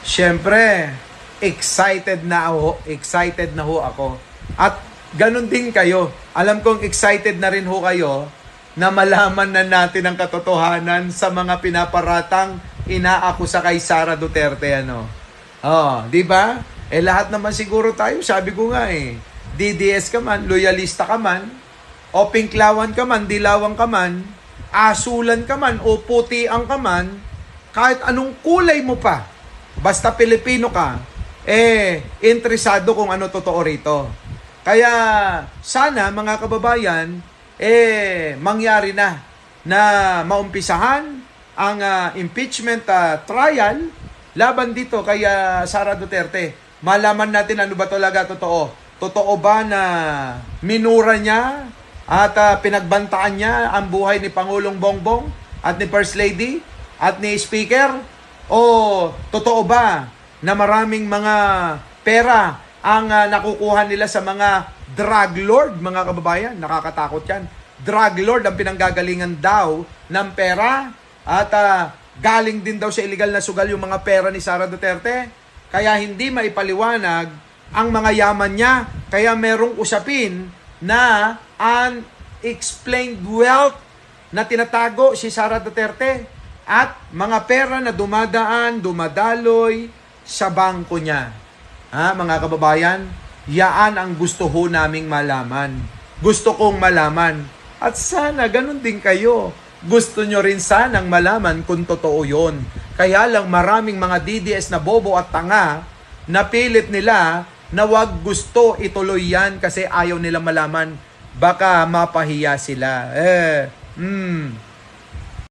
Siyempre, excited na ho ako. At ganun din kayo. Alam kong excited na rin ho kayo na malaman na natin ang katotohanan sa mga pinaparatang inaakusa kay Sara Duterte, ano. Oh, di ba? Lahat naman siguro tayo, sabi ko nga DDS ka man, loyalista ka man, o pinklawan ka man, dilawan ka man, asulan ka man, o putian ka man, kahit anong kulay mo pa, basta Pilipino ka, interesado kung ano totoo rito. Kaya sana mga kababayan, mangyari na maumpisahan ang impeachment trial laban dito kay Sara Duterte. Malaman natin ano ba talaga totoo. Totoo ba na minura niya at pinagbantaan niya ang buhay ni Pangulong Bongbong at ni First Lady at ni Speaker? O totoo ba na maraming mga pera ang nakukuha nila sa mga drug lord, mga kababayan? Nakakatakot yan. Drug lord ang pinanggagalingan daw ng pera at galing din daw sa illegal na sugal yung mga pera ni Sara Duterte. Kaya hindi maipaliwanag ang mga yaman niya. Kaya merong usapin na unexplained wealth na tinatago si Sara Duterte at mga pera na dumadaloy sa bangko niya. Mga kababayan, yaan ang gusto ho naming malaman. Gusto kong malaman. At sana ganun din kayo. Gusto nyo rin sanang malaman kung totoo yun. Kaya lang maraming mga DDS na bobo at tanga na pilit nila na wag gusto ituloy yan kasi ayaw nila malaman. Baka mapahiya sila.